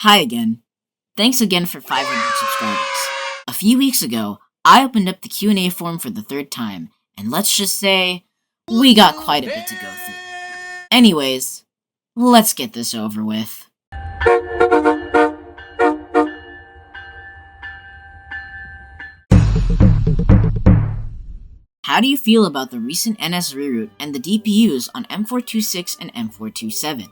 Hi again. Thanks again for 500 subscribers. A few weeks ago, I opened up the Q&A form for the third time, and let's just say, we got quite a bit to go through. Anyways, let's get this over with. How do you feel about the recent NS reroute and the DPUs on M426 and M427?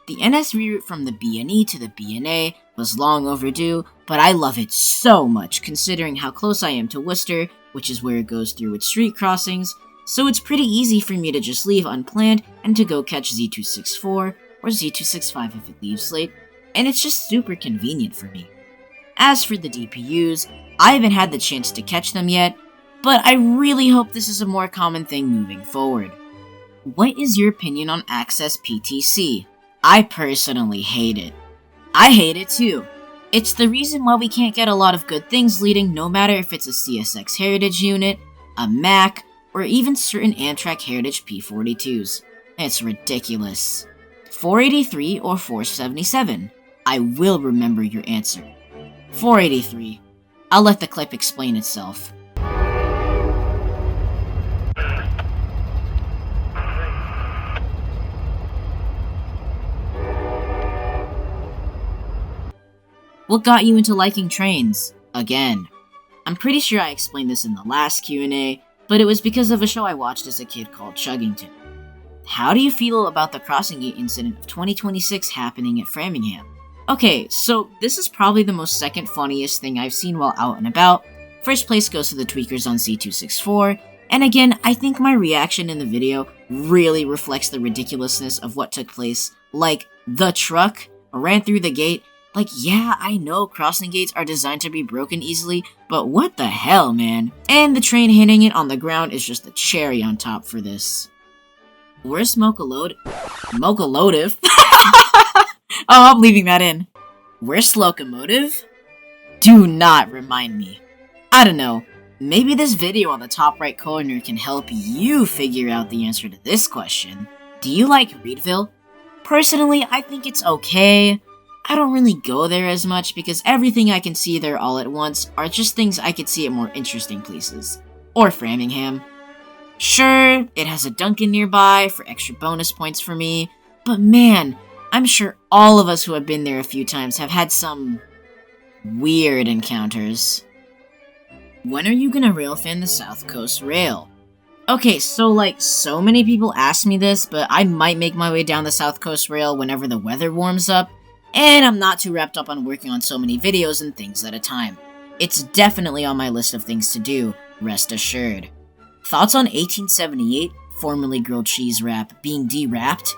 The NS reroute from the BNE to the BNA was long overdue, but I love it so much considering how close I am to Worcester, which is where it goes through its street crossings, so it's pretty easy for me to just leave unplanned and to go catch Z264 or Z265 if it leaves late, and it's just super convenient for me. As for the DPUs, I haven't had the chance to catch them yet, but I really hope this is a more common thing moving forward. What is your opinion on Access PTC? I personally hate it. I hate it too. It's the reason why we can't get a lot of good things leading, no matter if it's a CSX Heritage unit, a Mac, or even certain Amtrak Heritage P42s. It's ridiculous. 483 or 477? I will remember your answer. 483. I'll let the clip explain itself. What got you into liking trains? Again. I'm pretty sure I explained this in the last Q&A, but it was because of a show I watched as a kid called Chuggington. How do you feel about the crossing gate incident of 2026 happening at Framingham? Okay, so this is probably the most second funniest thing I've seen while out and about. First place goes to the tweakers on C264, and again, I think my reaction in the video really reflects the ridiculousness of what took place. Like, the truck ran through the gate. Like, yeah, I know crossing gates are designed to be broken easily, but what the hell, man? And the train hitting it on the ground is just the cherry on top for this. Where's Mochalotive? Oh, I'm leaving that in. Where's Locomotive? Do not remind me. I don't know, maybe this video on the top right corner can help you figure out the answer to this question. Do you like Reedville? Personally, I think it's okay. I don't really go there as much because everything I can see there all at once are just things I could see at more interesting places. Or Framingham. Sure, it has a Dunkin' nearby for extra bonus points for me, but man, I'm sure all of us who have been there a few times have had some weird encounters. When are you gonna railfan the South Coast Rail? Okay, so many people ask me this, but I might make my way down the South Coast Rail whenever the weather warms up, and I'm not too wrapped up on working on so many videos and things at a time. It's definitely on my list of things to do, rest assured. Thoughts on 1878, formerly grilled cheese wrap, being de-wrapped?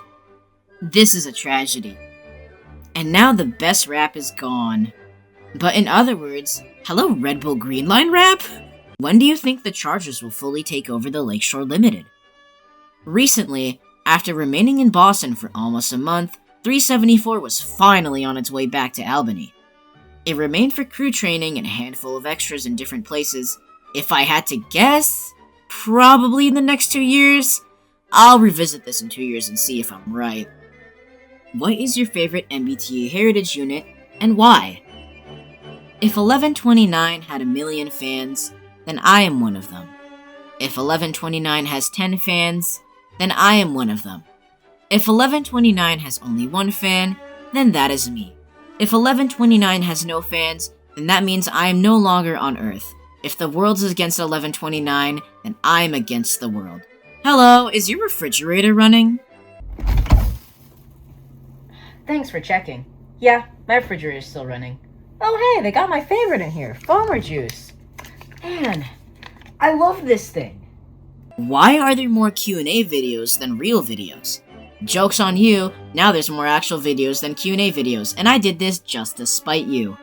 This is a tragedy. And now the best wrap is gone. But in other words, hello Red Bull Green Line wrap? When do you think the Chargers will fully take over the Lakeshore Limited? Recently, after remaining in Boston for almost a month, 374 was finally on its way back to Albany. It remained for crew training and a handful of extras in different places. If I had to guess, probably in the next 2 years. I'll revisit this in 2 years and see if I'm right. What is your favorite MBTA Heritage unit, and why? If 1129 had 1 million fans, then I am one of them. If 1129 has 10 fans, then I am one of them. If 1129 has only 1 fan, then that is me. If 1129 has no fans, then that means I am no longer on Earth. If the world is against 1129, then I am against the world. Hello, is your refrigerator running? Thanks for checking. Yeah, my refrigerator is still running. Oh hey, they got my favorite in here, Farmer Juice. Man, I love this thing. Why are there more Q&A videos than real videos? Joke's on you, now there's more actual videos than Q&A videos, and I did this just to spite you.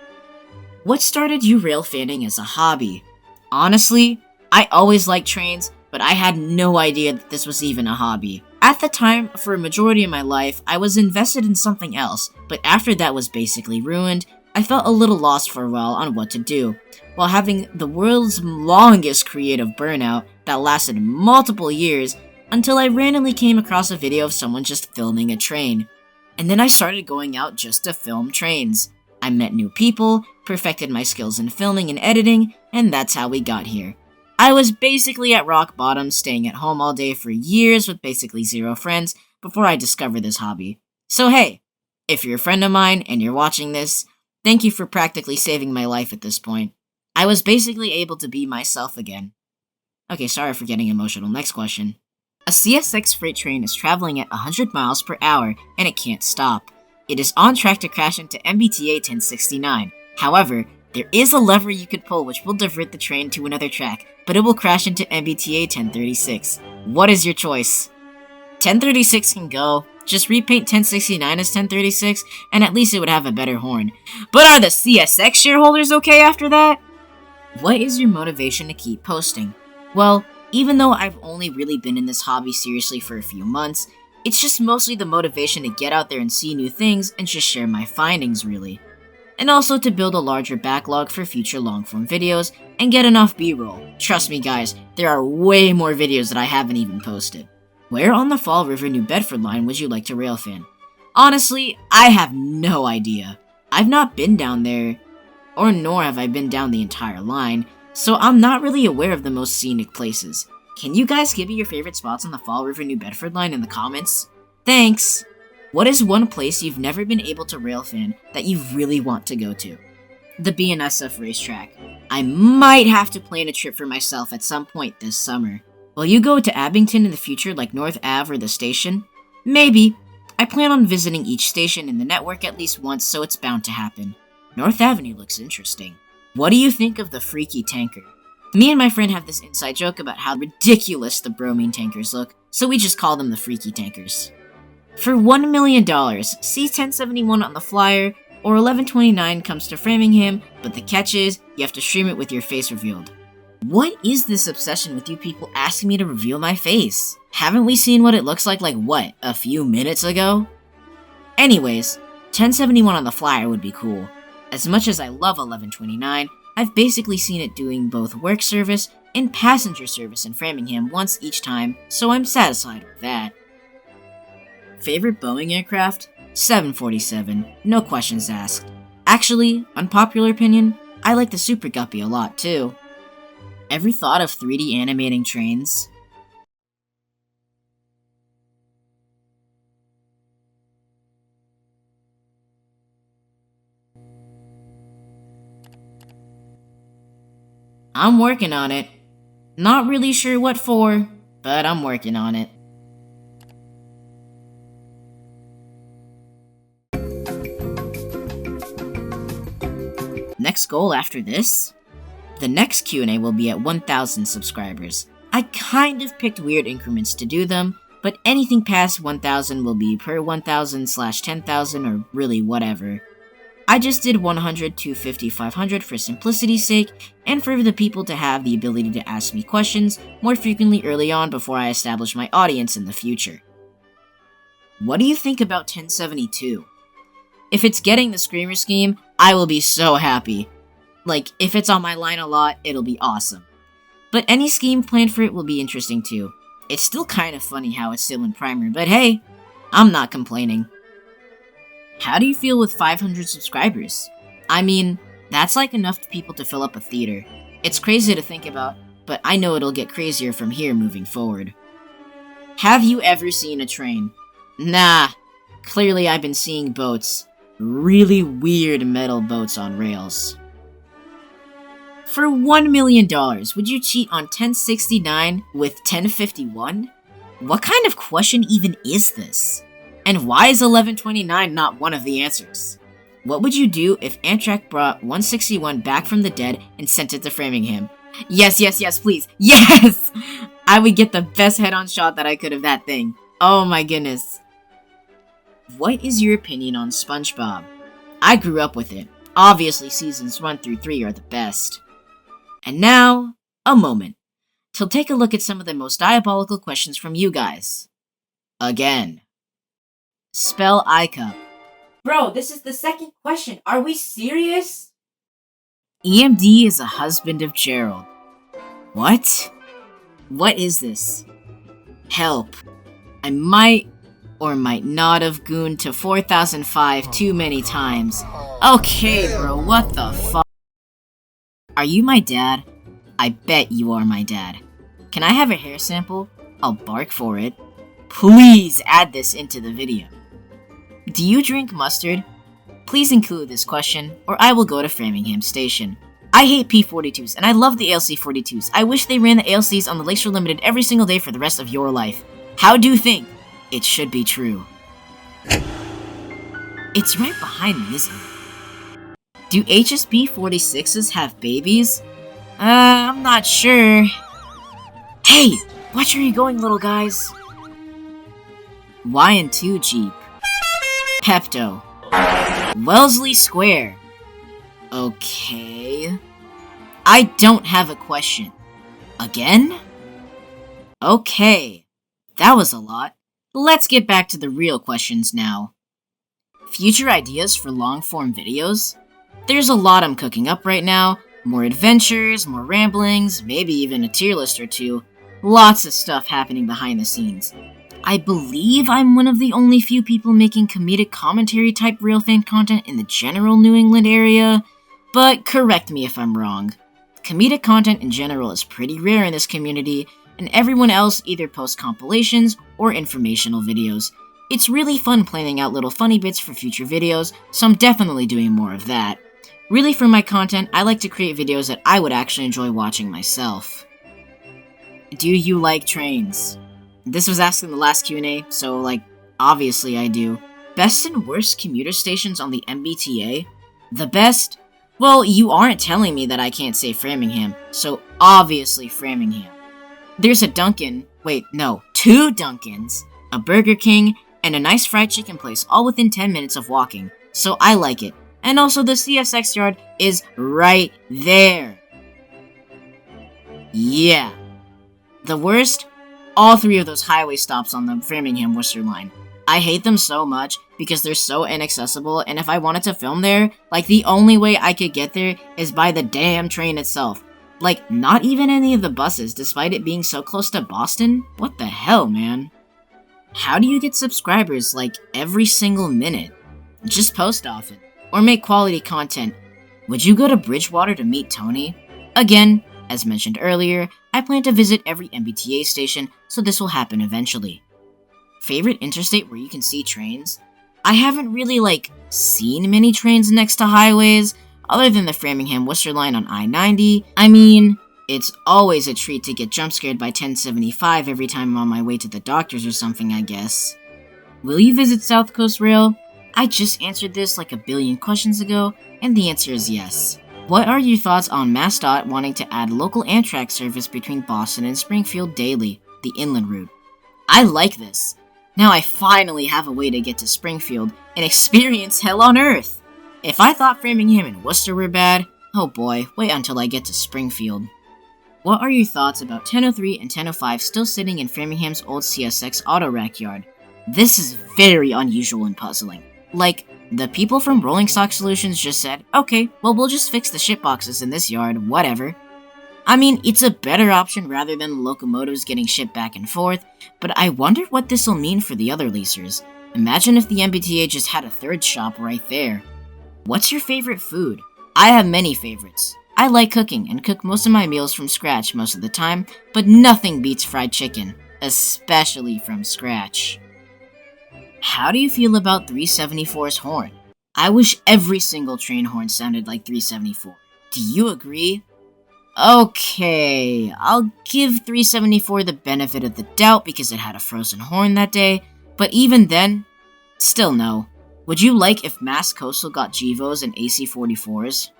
What started you railfanning as a hobby? Honestly, I always liked trains, but I had no idea that this was even a hobby. At the time, for a majority of my life, I was invested in something else, but after that was basically ruined, I felt a little lost for a while on what to do, while having the world's longest creative burnout that lasted multiple years until I randomly came across a video of someone just filming a train. And then I started going out just to film trains. I met new people, perfected my skills in filming and editing, and that's how we got here. I was basically at rock bottom, staying at home all day for years with basically zero friends before I discovered this hobby. So hey, if you're a friend of mine and you're watching this, thank you for practically saving my life at this point. I was basically able to be myself again. Okay, sorry for getting emotional. Next question. A CSX freight train is traveling at 100 miles per hour and it can't stop. It is on track to crash into MBTA 1069. However, there is a lever you could pull which will divert the train to another track, but it will crash into MBTA 1036. What is your choice? 1036 can go. Just repaint 1069 as 1036, and at least it would have a better horn. But are the CSX shareholders okay after that? What is your motivation to keep posting? Well, even though I've only really been in this hobby seriously for a few months, it's just mostly the motivation to get out there and see new things and just share my findings, really. And also to build a larger backlog for future long-form videos and get enough B-roll. Trust me guys, there are way more videos that I haven't even posted. Where on the Fall River New Bedford line would you like to railfan? Honestly, I have no idea. I've not been down there, or nor have I been down the entire line, so I'm not really aware of the most scenic places. Can you guys give me your favorite spots on the Fall River New Bedford line in the comments? Thanks! What is one place you've never been able to railfan that you really want to go to? The BNSF racetrack. I might have to plan a trip for myself at some point this summer. Will you go to Abington in the future like North Ave or the station? Maybe. I plan on visiting each station in the network at least once, so it's bound to happen. North Avenue looks interesting. What do you think of the Freaky Tanker? Me and my friend have this inside joke about how ridiculous the bromine tankers look, so we just call them the Freaky Tankers. For $1 million, see 1071 on the flyer, or 1129 comes to Framingham, but the catch is, you have to stream it with your face revealed. What is this obsession with you people asking me to reveal my face? Haven't we seen what it looks like what, a few minutes ago? Anyways, 1071 on the flyer would be cool. As much as I love 1129, I've basically seen it doing both work service and passenger service in Framingham once each time, so I'm satisfied with that. Favorite Boeing aircraft? 747, no questions asked. Actually, unpopular opinion, I like the Super Guppy a lot too. Ever thought of 3D animating trains? I'm working on it. Not really sure what for, but I'm working on it. Next goal after this? The next Q&A will be at 1,000 subscribers. I kind of picked weird increments to do them, but anything past 1,000 will be per 1,000/10,000 or really whatever. I just did 100, 250, 500 for simplicity's sake, and for the people to have the ability to ask me questions more frequently early on before I establish my audience in the future. What do you think about 1072? If it's getting the Screamer scheme, I will be so happy. Like, if it's on my line a lot, it'll be awesome. But any scheme planned for it will be interesting too. It's still kind of funny how it's still in primer, but hey, I'm not complaining. How do you feel with 500 subscribers? I mean, that's like enough people to fill up a theater. It's crazy to think about, but I know it'll get crazier from here moving forward. Have you ever seen a train? Nah, clearly I've been seeing boats. Really weird metal boats on rails. For $1 million, would you cheat on 1069 with 1051? What kind of question even is this? And why is 1129 not one of the answers? What would you do if Amtrak brought 161 back from the dead and sent it to Framingham? Yes, yes, yes, please. Yes! I would get the best head-on shot that I could of that thing. Oh my goodness. What is your opinion on SpongeBob? I grew up with it. Obviously, seasons 1 through 3 are the best. And now, a moment to take a look at some of the most diabolical questions from you guys. Again. Spell iCup. Bro, this is the second question. Are we serious? EMD is a husband of Gerald. What? What is this? Help. I might or might not have gooned to 4005 too many times. Okay, bro, what the fuck? Are you my dad? I bet you are my dad. Can I have a hair sample? I'll bark for it. Please add this into the video. Do you drink mustard? Please include this question, or I will go to Framingham Station. I hate P42s, and I love the ALC42s. I wish they ran the ALCs on the Lakeshore Limited every single day for the rest of your life. How do you think? It should be true. It's right behind me, isn't it? Do HSP46s have babies? I'm not sure. Hey! Watch where you're going, little guys. Y&2 Jeep. Pepto. Wellesley Square. Okay. I don't have a question. Again? Okay. That was a lot. Let's get back to the real questions now. Future ideas for long-form videos? There's a lot I'm cooking up right now. More adventures, more ramblings, maybe even a tier list or two. Lots of stuff happening behind the scenes. I believe I'm one of the only few people making comedic commentary type real fan content in the general New England area, but correct me if I'm wrong. Comedic content in general is pretty rare in this community, and everyone else either posts compilations or informational videos. It's really fun planning out little funny bits for future videos, so I'm definitely doing more of that. Really, for my content, I like to create videos that I would actually enjoy watching myself. Do you like trains? This was asked in the last Q&A, so, obviously I do. Best and worst commuter stations on the MBTA? The best? Well, you aren't telling me that I can't say Framingham, so obviously Framingham. There's a Dunkin', wait, no, 2 Dunkins, a Burger King, and a nice fried chicken place all within 10 minutes of walking, so I like it. And also the CSX yard is right there. Yeah. The worst? All 3 of those highway stops on the Framingham-Worcester line. I hate them so much because they're so inaccessible, and if I wanted to film there, the only way I could get there is by the damn train itself. Not even any of the buses, despite it being so close to Boston? What the hell, man? How do you get subscribers, every single minute? Just post often. Or make quality content. Would you go to Bridgewater to meet Tony? Again, as mentioned earlier, I plan to visit every MBTA station, so this will happen eventually. Favorite interstate where you can see trains? I haven't really, seen many trains next to highways, other than the Framingham-Worcester line on I-90. I mean, it's always a treat to get jump-scared by 1075 every time I'm on my way to the doctors or something, I guess. Will you visit South Coast Rail? I just answered this a billion questions ago, and the answer is yes. What are your thoughts on MassDOT wanting to add local Amtrak service between Boston and Springfield daily, the inland route? I like this. Now I finally have a way to get to Springfield and experience hell on earth. If I thought Framingham and Worcester were bad, oh boy, wait until I get to Springfield. What are your thoughts about 1003 and 1005 still sitting in Framingham's old CSX auto rack yard? This is very unusual and puzzling. The people from Rolling Stock Solutions just said, okay, well we'll just fix the shitboxes in this yard, whatever. I mean, it's a better option rather than locomotives getting shipped back and forth, but I wonder what this'll mean for the other leasers. Imagine if the MBTA just had a third shop right there. What's your favorite food? I have many favorites. I like cooking and cook most of my meals from scratch most of the time, but nothing beats fried chicken, especially from scratch. How do you feel about 374's horn? I wish every single train horn sounded like 374. Do you agree? Okay, I'll give 374 the benefit of the doubt because it had a frozen horn that day, but even then, still no. Would you like if Mass Coastal got GEVOs and AC44s?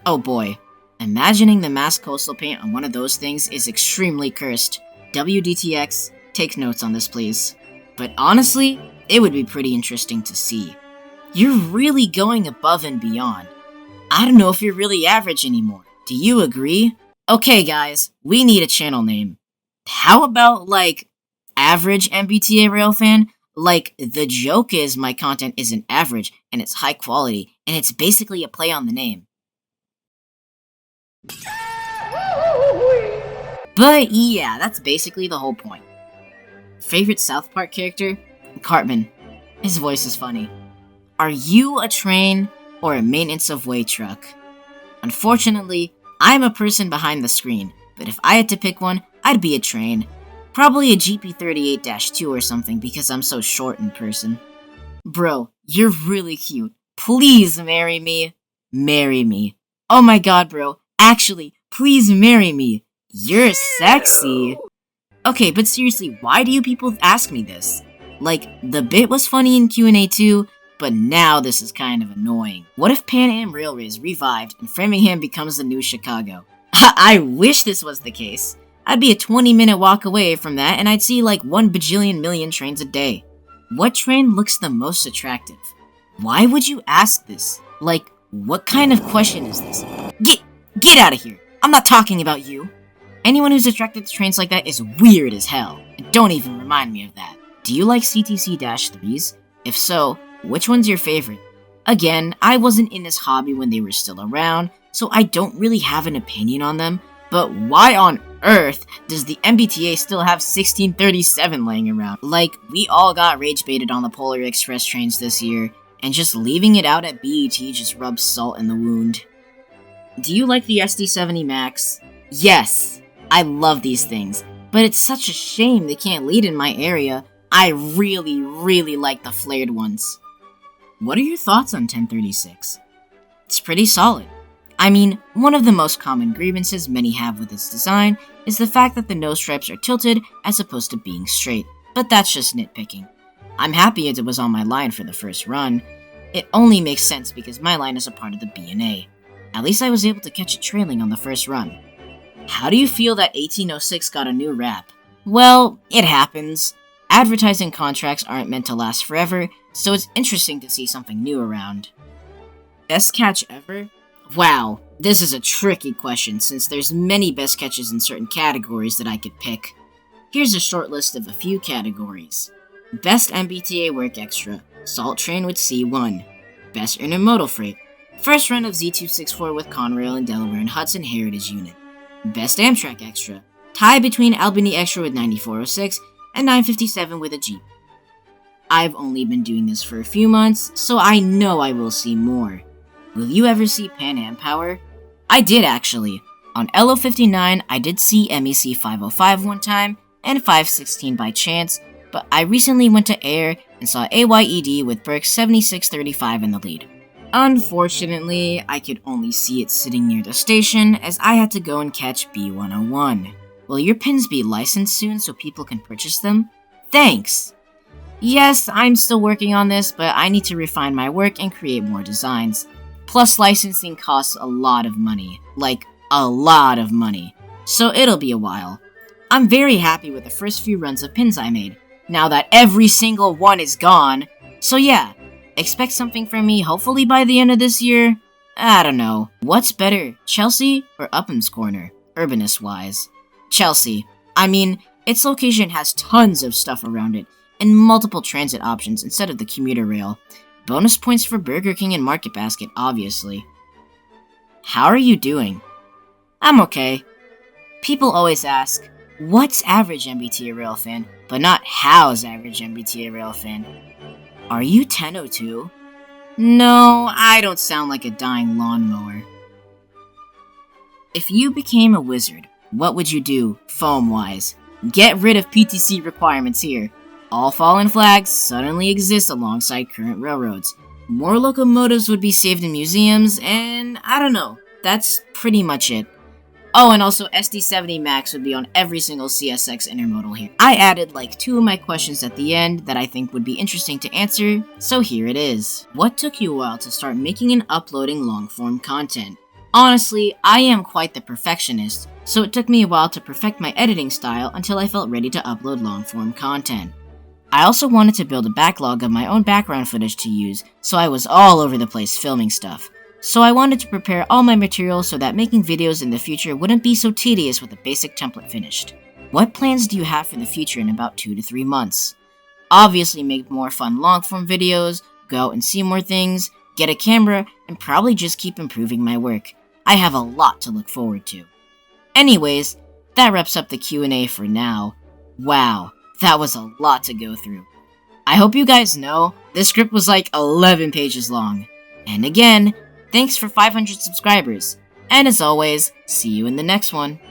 Oh boy, imagining the Mass Coastal paint on one of those things is extremely cursed. WDTX, take notes on this please. But honestly, it would be pretty interesting to see. You're really going above and beyond. I don't know if you're really average anymore. Do you agree? Okay guys, we need a channel name. How about average MBTA railfan? The joke is my content isn't average, and it's high quality, and it's basically a play on the name. But yeah, that's basically the whole point. Favorite South Park character? Cartman. His voice is funny. Are you a train or a maintenance of way truck? Unfortunately, I'm a person behind the screen, but if I had to pick one, I'd be a train. Probably a GP38-2 or something because I'm so short in person. Bro, you're really cute. Please marry me. Marry me. Oh my god, bro. Actually, please marry me. You're sexy. Okay, but seriously, why do you people ask me this? Like, the bit was funny in Q&A too, but now this is kind of annoying. What if Pan Am Railway is revived and Framingham becomes the new Chicago? I wish this was the case. I'd be a 20-minute walk away from that and I'd see like 1 bajillion million trains a day. What train looks the most attractive? Why would you ask this? Like, what kind of question is this? Get out of here! I'm not talking about you! Anyone who's attracted to trains like that is weird as hell, and don't even remind me of that. Do you like CTC-3s? If so, which one's your favorite? Again, I wasn't in this hobby when they were still around, so I don't really have an opinion on them, but why on earth does the MBTA still have 1637 laying around? Like, we all got rage baited on the Polar Express trains this year, and just leaving it out at BET just rubs salt in the wound. Do you like the SD70 Max? Yes, I love these things, but it's such a shame they can't lead in my area. I really like the flared ones. What are your thoughts on 1036? It's pretty solid. I mean, one of the most common grievances many have with its design is the fact that the nose stripes are tilted as opposed to being straight, but that's just nitpicking. I'm happy as it was on my line for the first run. It only makes sense because my line is a part of the B&A. At least I was able to catch it trailing on the first run. How do you feel that 1806 got a new wrap? Well, it happens. Advertising contracts aren't meant to last forever, so it's interesting to see something new around. Best catch ever? Wow, this is a tricky question since there's many best catches in certain categories that I could pick. Here's a short list of a few categories. Best MBTA work extra, Salt Train with C1. Best intermodal freight, first run of Z264 with Conrail and Delaware and Hudson Heritage Unit. Best Amtrak extra, tie between Albany Extra with 9406 and 957 with a Jeep. I've only been doing this for a few months, so I know I will see more. Will you ever see Pan Am Power? I did actually. On LO59, I did see MEC 505 one time, and 516 by chance, but I recently went to Air and saw AYED with Burke 7635 in the lead. Unfortunately, I could only see it sitting near the station as I had to go and catch B101. Will your pins be licensed soon so people can purchase them? Thanks! Yes, I'm still working on this, but I need to refine my work and create more designs. Plus, licensing costs a lot of money. Like, a lot of money. So it'll be a while. I'm very happy with the first few runs of pins I made, now that every single one is gone. So yeah, expect something from me hopefully by the end of this year. I don't know. What's better, Chelsea or Upham's Corner, urbanist-wise? Chelsea. I mean, its location has tons of stuff around it, and multiple transit options instead of the commuter rail. Bonus points for Burger King and Market Basket, obviously. How are you doing? I'm okay. People always ask, what's average MBTA rail fan, but not how's average MBTA rail fan? Are you 1002? No, I don't sound like a dying lawnmower. If you became a wizard, what would you do, foam-wise? Get rid of PTC requirements here. All fallen flags suddenly exist alongside current railroads. More locomotives would be saved in museums, and I don't know. That's pretty much it. Oh, and also SD70 Max would be on every single CSX intermodal here. I added like 2 of my questions at the end that I think would be interesting to answer, so here it is. What took you a while to start making and uploading long-form content? Honestly, I am quite the perfectionist, so it took me a while to perfect my editing style until I felt ready to upload long-form content. I also wanted to build a backlog of my own background footage to use, so I was all over the place filming stuff. So I wanted to prepare all my material so that making videos in the future wouldn't be so tedious with a basic template finished. What plans do you have for the future in about 2 to 3 months? Obviously make more fun long-form videos, go out and see more things, get a camera, and probably just keep improving my work. I have a lot to look forward to. Anyways, that wraps up the Q&A for now. Wow, that was a lot to go through. I hope you guys know, this script was like 11 pages long. And again, thanks for 500 subscribers. And as always, see you in the next one.